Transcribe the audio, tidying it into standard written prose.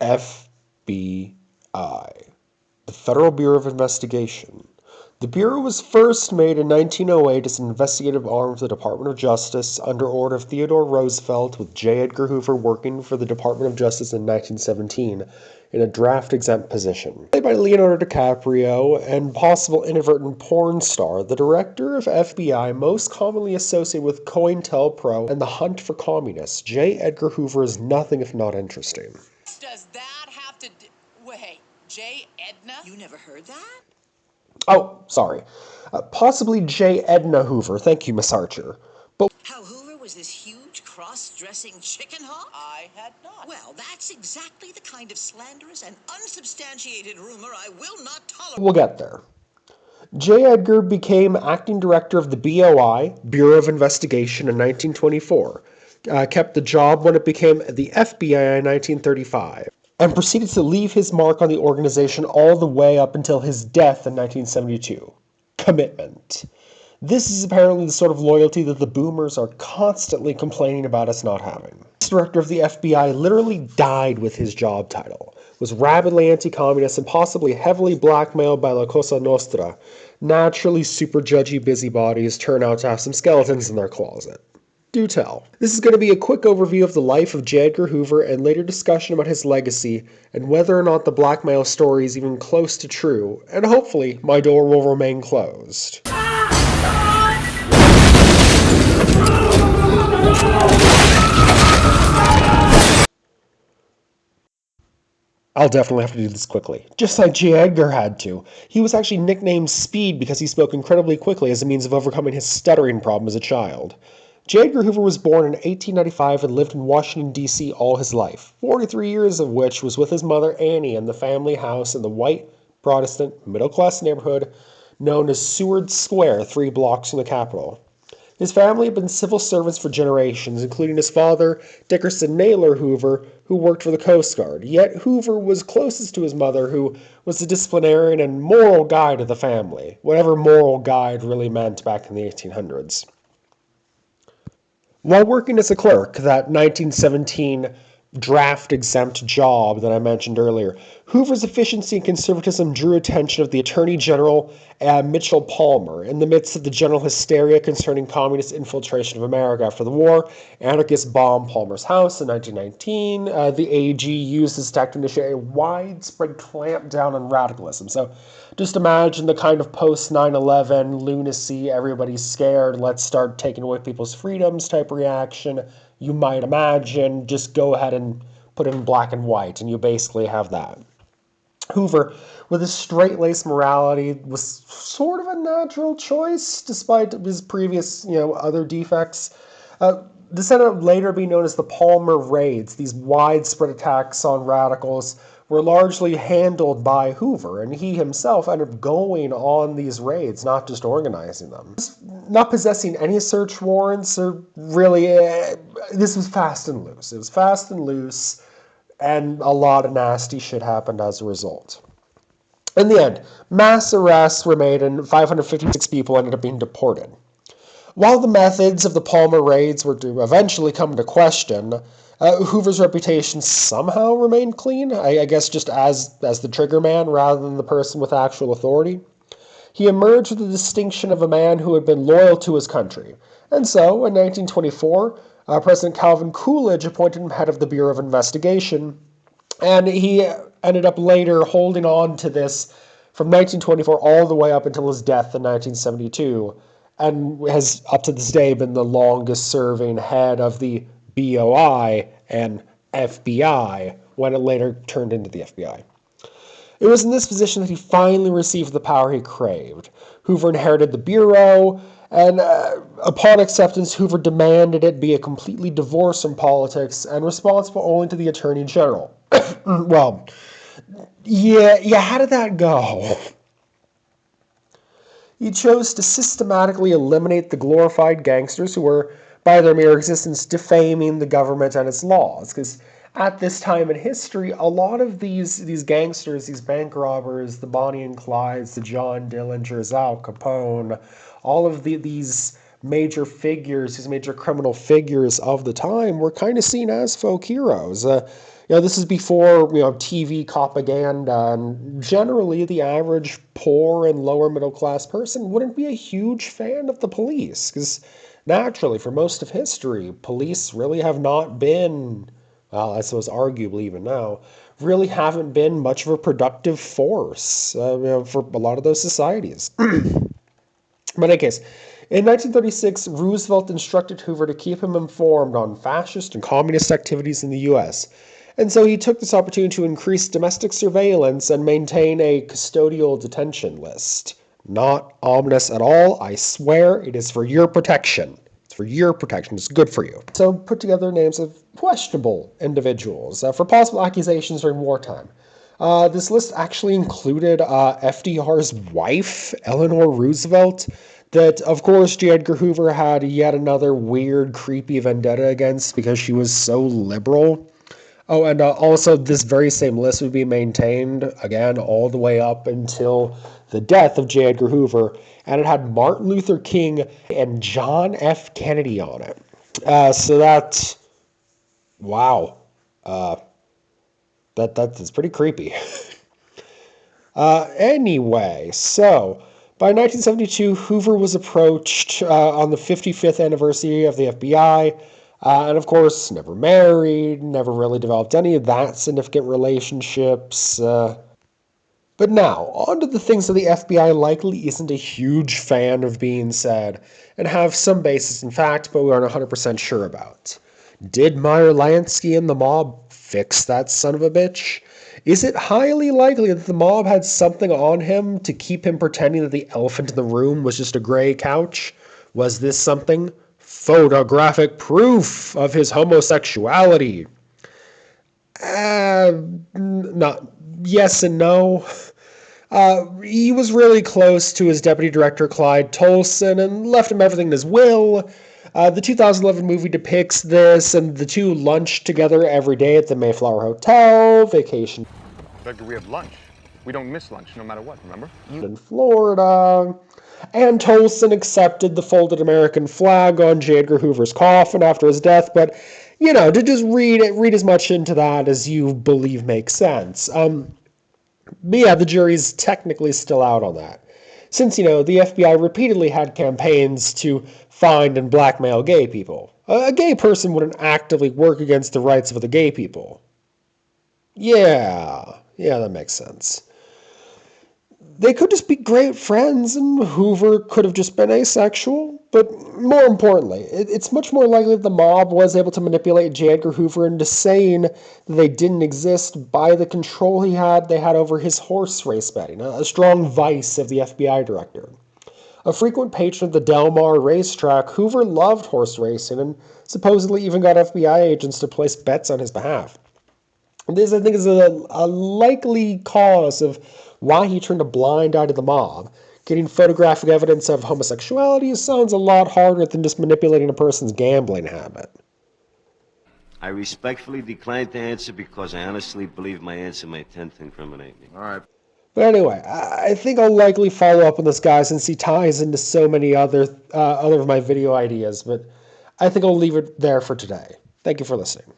FBI, the Federal Bureau of Investigation. The Bureau was first made in 1908 as an investigative arm of the Department of Justice under order of Theodore Roosevelt, with J. Edgar Hoover working for the Department of Justice in 1917 in a draft-exempt position. Played by Leonardo DiCaprio and possible inadvertent porn star, the director of FBI most commonly associated with COINTELPRO and the hunt for communists, J. Edgar Hoover is nothing if not interesting. Does that have to do... Wait, J. Edna? You never heard that? Oh, sorry. Possibly J. Edna Hoover. Thank you, Miss Archer. But How Hoover was this huge cross-dressing chicken hawk? I had not. Well, that's exactly the kind of slanderous and unsubstantiated rumor I will not tolerate. we'll get there. J. Edgar became acting director of the BOI, Bureau of Investigation, in 1924, kept the job when it became the FBI in 1935, and proceeded to leave his mark on the organization all the way up until his death in 1972. Commitment. This is apparently the sort of loyalty that the boomers are constantly complaining about us not having. This director of the FBI literally died with his job title, was rabidly anti-communist and possibly heavily blackmailed by La Cosa Nostra. Naturally, super judgy busybodies turn out to have some skeletons in their closet. Do tell. This is going to be a quick overview of the life of J. Edgar Hoover and later discussion about his legacy and whether or not the blackmail story is even close to true, and hopefully my door will remain closed. I'll definitely have to do this quickly, just like J. Edgar had to. He was actually nicknamed Speed because he spoke incredibly quickly as a means of overcoming his stuttering problem as a child. J. Edgar Hoover was born in 1895 and lived in Washington, D.C. all his life, 43 years of which was with his mother Annie in the family house in the white, Protestant, middle-class neighborhood known as Seward Square, 3 blocks from the Capitol. His family had been civil servants for generations, including his father, Dickerson Naylor Hoover, who worked for the Coast Guard. Yet Hoover was closest to his mother, who was the disciplinarian and moral guide of the family, whatever moral guide really meant back in the 1800s. While working as a clerk, that 1917 draft-exempt job that I mentioned earlier, Hoover's efficiency and conservatism drew attention of the Attorney General Mitchell Palmer. In the midst of the general hysteria concerning communist infiltration of America after the war, anarchists bombed Palmer's house in 1919. The AG used this tactic to initiate a widespread clampdown on radicalism. So just imagine the kind of post-9/11 lunacy, everybody's scared, let's start taking away people's freedoms type reaction. You might imagine, just go ahead and put it in black and white, and you basically have that. Hoover, with his straight-laced morality, was sort of a natural choice, despite his previous, other defects. This ended up later being known as the Palmer Raids. These widespread attacks on radicals were largely handled by Hoover, and he himself ended up going on these raids, not just organizing them. Not possessing any search warrants, or really, this was fast and loose. It was fast and loose, and a lot of nasty shit happened as a result. In the end, mass arrests were made, and 556 people ended up being deported. While the methods of the Palmer raids were to eventually come into question, Hoover's reputation somehow remained clean, I guess just as the trigger man rather than the person with actual authority. He emerged with the distinction of a man who had been loyal to his country. And so, in 1924, President Calvin Coolidge appointed him head of the Bureau of Investigation, and he ended up later holding on to this from 1924 all the way up until his death in 1972, and has up to this day been the longest serving head of the BOI and FBI when it later turned into the FBI. It was in this position that he finally received the power he craved. Hoover inherited the Bureau, and upon acceptance, Hoover demanded it be a completely divorced from politics and responsible only to the Attorney General. Well, yeah, how did that go? He chose to systematically eliminate the glorified gangsters who were, by their mere existence, defaming the government and its laws. Because at this time in history, a lot of these gangsters, these bank robbers, the Bonnie and Clydes, the John Dillingers, Al Capone, all of these major figures, these major criminal figures of the time were kind of seen as folk heroes. This is before, TV propaganda, and generally the average poor and lower middle class person wouldn't be a huge fan of the police, because naturally, for most of history, police really have not been, well, I suppose arguably even now, really haven't been much of a productive force, for a lot of those societies. But in any case, in 1936, Roosevelt instructed Hoover to keep him informed on fascist and communist activities in the U.S. And so he took this opportunity to increase domestic surveillance and maintain a custodial detention list. Not ominous at all. I swear it is for your protection. It's for your protection. It's good for you. So put together names of questionable individuals for possible accusations during wartime. This list actually included FDR's wife, Eleanor Roosevelt, that, of course, J. Edgar Hoover had yet another weird, creepy vendetta against because she was so liberal. Oh, and also this very same list would be maintained, again, all the way up until the death of J. Edgar Hoover, and it had Martin Luther King and John F. Kennedy on it. So that, wow, that's pretty creepy. Anyway, so by 1972, Hoover was approached on the 55th anniversary of the FBI, and of course, never married, never really developed any of that significant relationships. But now, on to the things that the FBI likely isn't a huge fan of being said, and have some basis in fact, but we aren't 100% sure about. Did Meyer Lansky and the mob fix that son of a bitch? Is it highly likely that the mob had something on him to keep him pretending that the elephant in the room was just a gray couch? Was this something? Photographic proof of his homosexuality. Not yes and no. He was really close to his deputy director, Clyde Tolson, and left him everything in his will. The 2011 movie depicts this, and the two lunched together every day at the Mayflower Hotel, vacation Edgar, we have lunch. We don't miss lunch, no matter what, remember? in Florida. And Tolson accepted the folded American flag on J. Edgar Hoover's coffin after his death, but, to just read as much into that as you believe makes sense. But yeah, the jury's technically still out on that. Since, the FBI repeatedly had campaigns to find and blackmail gay people. A gay person wouldn't actively work against the rights of other gay people. Yeah, that makes sense. They could just be great friends, and Hoover could have just been asexual. But more importantly, it's much more likely that the mob was able to manipulate J. Edgar Hoover into saying that they didn't exist by the control they had over his horse race betting, a strong vice of the FBI director. A frequent patron of the Del Mar racetrack, Hoover loved horse racing and supposedly even got FBI agents to place bets on his behalf. This, I think, is a likely cause of why he turned a blind eye to the mob. Getting photographic evidence of homosexuality sounds a lot harder than just manipulating a person's gambling habit. I respectfully decline to answer because I honestly believe my answer may tend to incriminate me. All right. But anyway, I think I'll likely follow up on this guy since he ties into so many other of my video ideas, but I think I'll leave it there for today. Thank you for listening.